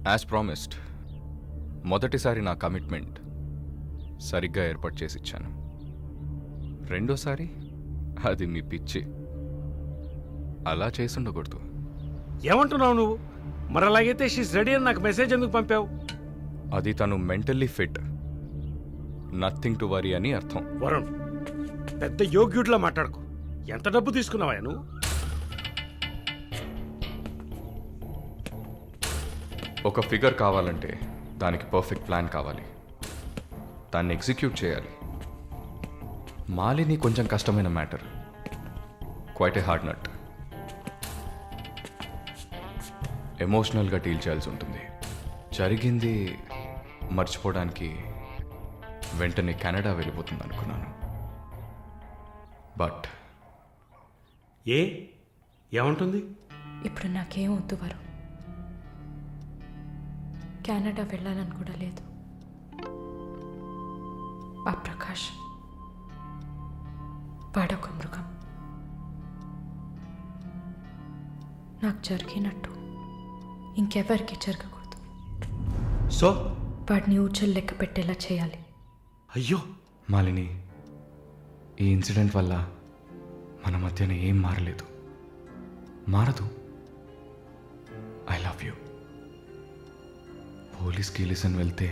As promised మొదటిసారి నా commitment సరిగ్గా ఏర్పాటు చేసి ఇచ్చాను. రెండోసారి అది మీ పిచ్చి. అలా చేసి ఉండకూడదు. ఏమంటున్నావు నువ్వు? మరి అలాగైతే షీస్ రెడీ అని నాకు మెసేజ్ ఎందుకు పంపావు? అది తను mentally fit, nothing to worry అని అర్థం. వరుణ్, పెద్ద యోగ్యుడిలా మాట్లాడుకో. ఎంత డబ్బు తీసుకున్నావా నువ్వు? ఒక ఫిగర్ కావాలంటే దానికి పర్ఫెక్ట్ ప్లాన్ కావాలి, దాన్ని ఎగ్జిక్యూట్ చేయాలి. మాలిని కొంచెం కష్టమైన matter, quite a hard nut. ఎమోషనల్గా డీల్ చేయాల్సి ఉంటుంది. జరిగింది మర్చిపోవడానికి వెంటనే కెనడా వెళ్ళిపోతుంది అనుకున్నాను. బట్ ఏమంటుంది? ఇప్పుడు నాకేం వద్దు వరుణ్. కెనడా వెళ్ళాలని కూడా లేదు. ఆ ప్రకాష్ వాడొక మృగం. నాకు జరిగినట్టు ఇంకెవరికి జరగకూడదు. సో వాడిని ఊచలు లెక్క పెట్టేలా చేయాలి. అయ్యో మాలిని, ఈ ఇన్సిడెంట్ వల్ల మన మధ్యన ఏం మారలేదు, మారదు. I love you. పోలీస్కి లిసన్ వెళ్తే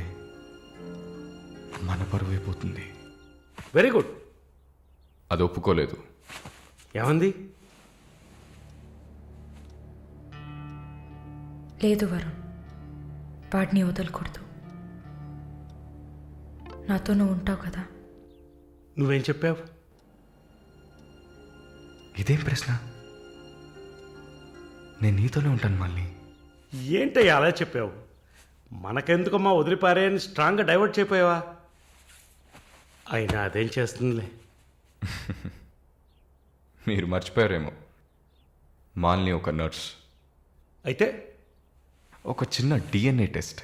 మన పరువు అయిపోతుంది. Very good. అది ఒప్పుకోలేదు. ఏమంది? లేదు వరుణ్, వాడిని వదలకూడదు. నాతో నువ్వు ఉంటావు కదా. నువ్వేం చెప్పావు? ఇదేం ప్రశ్న? నేను నీతోనే ఉంటాను మాలిని. ఏంటయ్యా అలా చెప్పావు? మనకెందుకమ్మా వదిలిపారే అని స్ట్రాంగ్గా డైవర్ట్ చేయపోయావా? అయినా అదేం చేస్తుందిలే. మీరు మర్చిపోయారేమో, మాలిని ఒక నర్స్. అయితే ఒక చిన్న DNA టెస్ట్.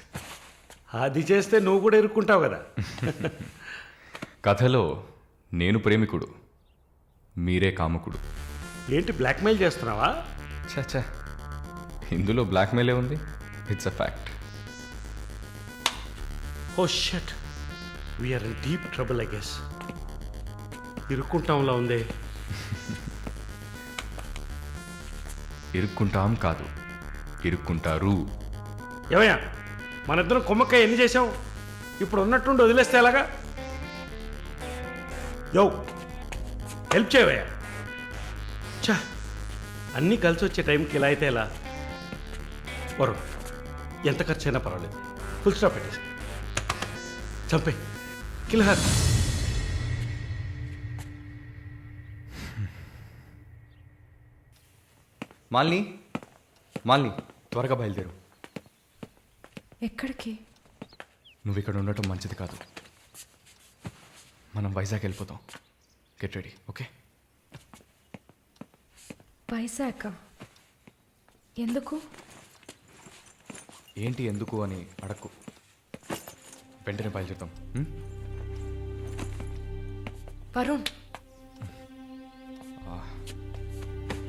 అది చేస్తే నువ్వు కూడా ఇరుక్కుంటావు కదా. కథలో నేను ప్రేమికుడు, మీరే కాముకుడు. ఏంటి బ్లాక్మెయిల్ చేస్తున్నావా? చచ్చా, ఇందులో బ్లాక్మెయిలే ఉంది. It's a fact. Oh shit, we're in deep trouble I guess. ఇరుక్కుంటాంలా ఉందే. ఇరుక్కుంటాం కాదు, ఇరుక్కుంటారు. ఏమయ్యా, మన ఇద్దరం కొమ్మక్కాయ ఎన్ని చేసావు? ఇప్పుడు ఉన్నట్టుండి వదిలేస్తే ఎలాగా? యో, హెల్ప్ చేయవయ్యా. చా, అన్నీ కలిసి వచ్చే టైంకి ఇలా అయితే ఎలా? వరుణ్, ఎంత ఖర్చు అయినా పర్వాలేదు, ఫుల్ స్టాప్ పెట్టేసి చంపే, కిల్హర్. మాలిని, మాలిని, త్వరగా బయలుదేరు. ఎక్కడికి? నువ్వు ఇక్కడ ఉండటం మంచిది కాదు. మనం వైజాగ్ వెళ్ళిపోతాం. Get ready, okay? వైజాగ్ ఎందుకు? ఏంటి ఎందుకు అని అడక్కు, వెంటనే బయలుదేరుతాం. వరుణ్,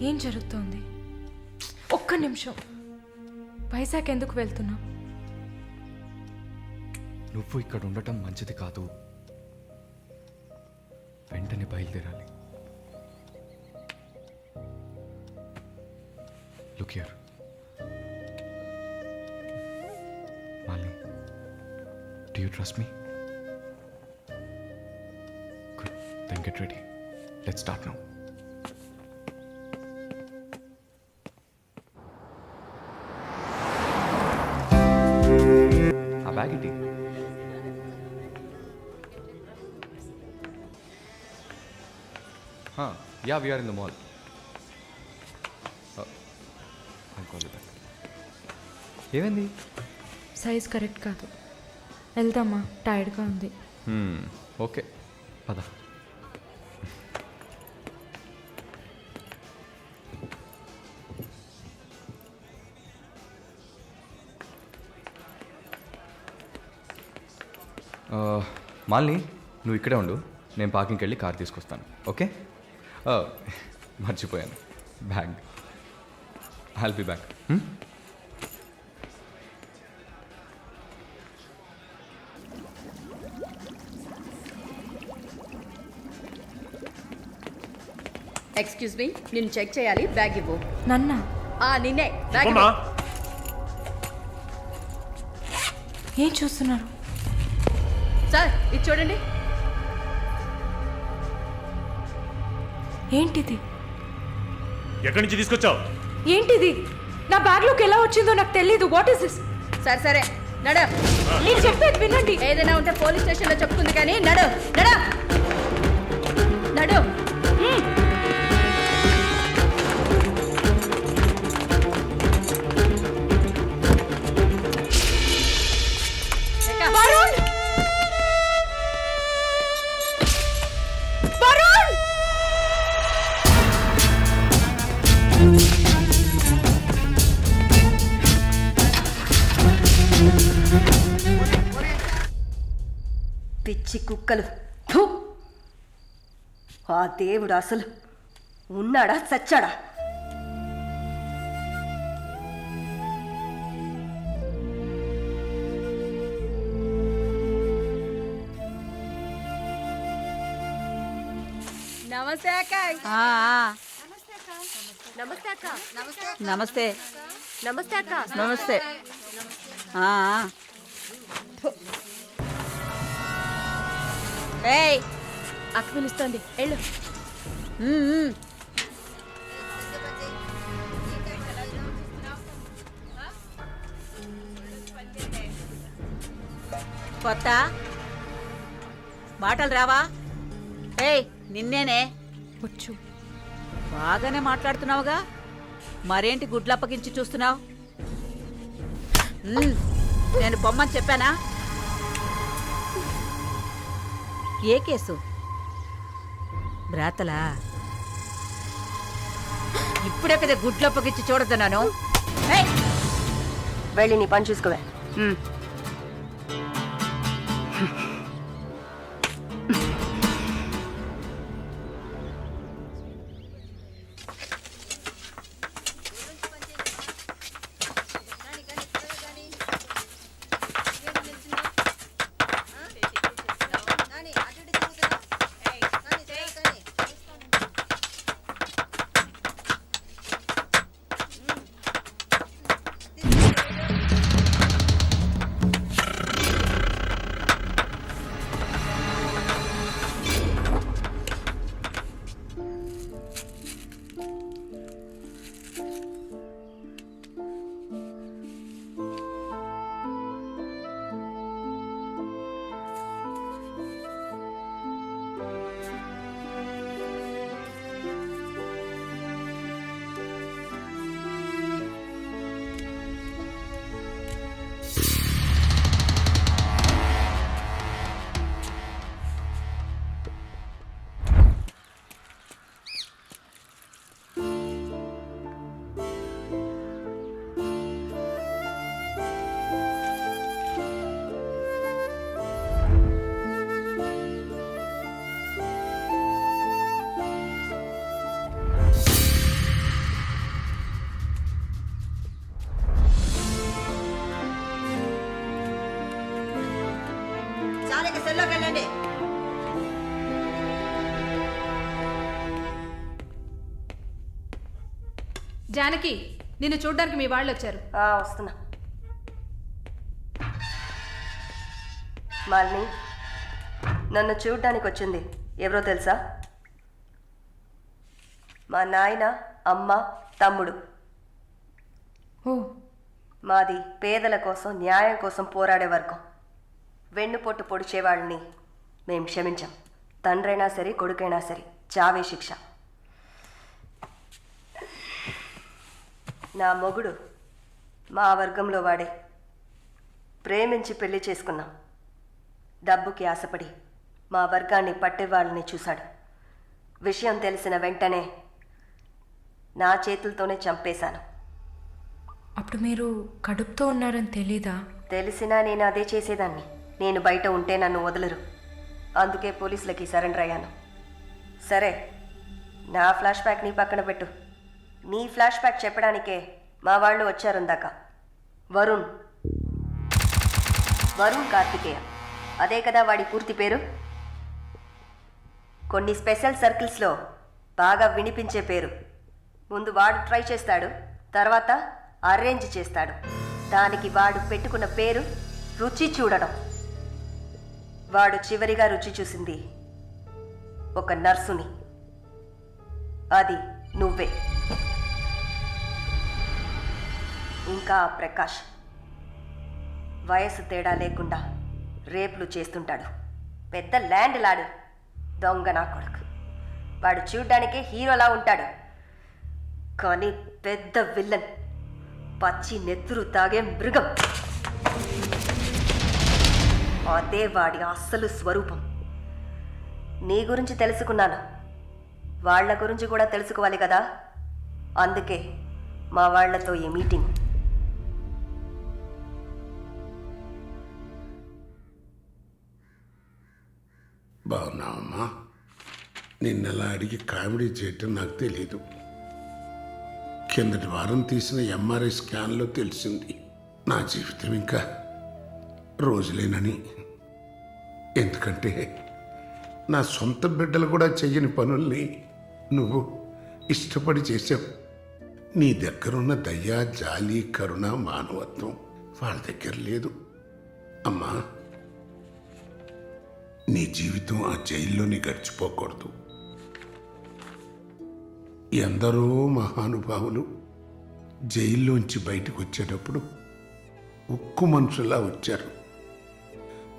ఏం జరుగుతోంది? ఒక్క నిమిషం. వైజాగ్ ఎందుకు వెళ్తున్నావు? నువ్వు ఇక్కడ ఉండటం మంచిది కాదు, వెంటనే బయలుదేరాలి. Look here Malini, do you trust me? Good, then get ready. Let's start now. ఆ బ్యాగ్ ఇటీ. Yeah, we are in the mall. I'll call you back. ఏమైంది? సైజ్ కరెక్ట్ కాదు. వెళ్దామా? టైర్డ్గా ఉంది. ఓకే, పద. మాలిని, నువ్వు ఇక్కడే ఉండు, నేను పార్కింగ్కి వెళ్ళి కార్ తీసుకొస్తాను. ఓకే? మర్చిపోయాను, bag. I'll be back. Excuse me, నేను చెక్ చేయాలి. బ్యాగ్ ఇవ్వు. నన్న నిన్నే బ్యాగ్ అమ్మా ఇవ్వు. ఏం చూస్తున్నారు? సార్ ఇది చూడండి. ఏంటిది? ఎక్కడి నుంచి తీసుకొచ్చావు? ఏంటిది? నా బ్యాగ్లోకి ఎలా వచ్చిందో నాకు తెలీదు. What is this? సరే సరే నడ. నేను చెప్పేది వినండి. ఏదైనా ఉంటే పోలీస్ స్టేషన్లో చెప్తుంది కానీ నడు నడు నడు. వరుణ్! వరుణ్! పిచ్చి కుక్కలు. ఫు! ఆ దేవుడు అసలు ఉన్నాడా చచ్చాడా? నమస్తే అక్క. నమస్తే అక్క. నమస్తే నమస్తే అక్క. నమస్తే ఏయ్ అక్క పిలుస్తుంది, వెళ్ళు. ఉమ్, ఉమ్. కొత్త మాటలు రావా? ఏయ్ నిన్నేనే. వచ్చు. బాగానే మాట్లాడుతున్నావుగా, మరేంటి గుడ్లప్పగించి చూస్తున్నావు? నేను పొమ్మని చెప్పానా? ఏ కేసు? బ్రాతలా? ఇప్పుడే కదా గుడ్లప్పగించి చూడద్దన్నాను. ఏయ్ వెళ్ళి నీ పని చూసుకోవే. సెల్లోకి వెళ్ళండి. జానకి, నిన్ను చూడ్డానికి మీ వాళ్ళు వచ్చారు. వస్తున్నా. మాలిని, నన్ను చూడ్డానికి వచ్చింది ఎవరో తెలుసా? మా నాయన, అమ్మ, తమ్ముడు. ఓ, మాది పేదల కోసం, న్యాయం కోసం పోరాడే వర్గం. వెన్నుపోటు పొడిచేవాళ్ళని మేం క్షమించాం. తండ్రైనా సరే, కొడుకైనా సరే, చావే శిక్ష. నా మొగుడు మా వర్గంలో వాడే. ప్రేమించి పెళ్లి చేసుకున్నాం. డబ్బుకి ఆశపడి మా వర్గాన్ని పట్టేవాళ్ళని చూశాడు. విషయం తెలిసిన వెంటనే నా చేతులతోనే చంపేశాను. అప్పుడు మీరు కడుపుతో ఉన్నారని తెలీదా? తెలిసినా నేను అదే చేసేదాన్ని. నేను బయట ఉంటే నన్ను వదలరు. అందుకే పోలీసులకి సరెండర్ అయ్యాను. సరే, నా ఫ్లాష్ బ్యాక్ నీ పక్కన పెట్టు. నీ ఫ్లాష్ బ్యాక్ చెప్పడానికే మా వాళ్ళు వచ్చారుందాక. వరుణ్ కార్తికేయ, అదే కదా వాడి పూర్తి పేరు. కొన్ని స్పెషల్ సర్కిల్స్లో బాగా వినిపించే పేరు. ముందు వాడు ట్రై చేస్తాడు, తర్వాత అరేంజ్ చేస్తాడు. దానికి వాడు పెట్టుకున్న పేరు రుచి చూడడం. వాడు చివరిగా రుచి చూసింది ఒక నర్సుని. అది నువ్వే. ఇంకా ఆ ప్రకాష్ వయసు తేడా లేకుండా రేపులు చేస్తుంటాడు. పెద్ద ల్యాండ్ లాడు, దొంగ నా కొడుకు. వాడు చూడ్డానికే హీరోలా ఉంటాడు, కానీ పెద్ద విల్లన్, పచ్చి నెత్తురు తాగే మృగం. అదే వాడి అస్సలు స్వరూపం. నీ గురించి తెలుసుకున్నాను, వాళ్ళ గురించి కూడా తెలుసుకోవాలి కదా. అందుకే మా వాళ్లతో ఈ మీటింగ్. బాగున్నావమ్మా? నిన్నలా అడిగి కామెడీ చేయటం నాకు తెలీదు. కిందటి వారం తీసిన ఎంఆర్ఐ స్కాన్లో తెలిసింది నా జీవితం ఇంకా రోజులేనని. ఎందుకంటే నా సొంత బిడ్డలు కూడా చెయ్యని పనుల్ని నువ్వు ఇష్టపడి చేసావు. నీ దగ్గరున్న దయ, జాలి, కరుణ, మానవత్వం వాళ్ళ దగ్గర లేదు. అమ్మా, నీ జీవితం ఆ జైల్లోని గడిచిపోకూడదు. ఎందరో మహానుభావులు జైల్లోంచి బయటకు వచ్చేటప్పుడు ఉక్కు మనుషుల్లా వచ్చారు.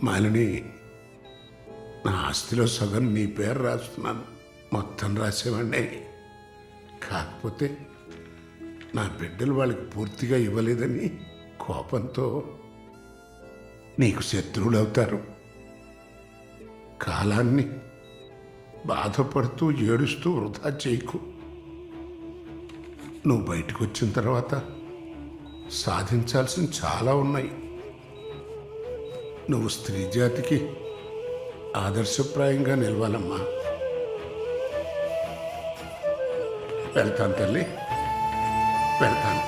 మాలిని, నా ఆస్తిలో సగం నీ పేరు రాస్తున్నాను, మొత్తం రాసేవాడినే. కాకపోతే నా బిడ్డలు వాళ్ళకి పూర్తిగా ఇవ్వలేదని కోపంతో నీకు శత్రువులు అవుతారు. కాలాన్ని బాధపడుతూ ఏడుస్తూ వృధా చేయకు. నువ్వు బయటకు వచ్చిన తర్వాత సాధించాల్సిన చాలా ఉన్నాయి. నువ్వు స్త్రీ జాతికి ఆదర్శప్రాయంగా నిలవాలమ్మా. వెళ్తాను తల్లి, వెళ్తాను.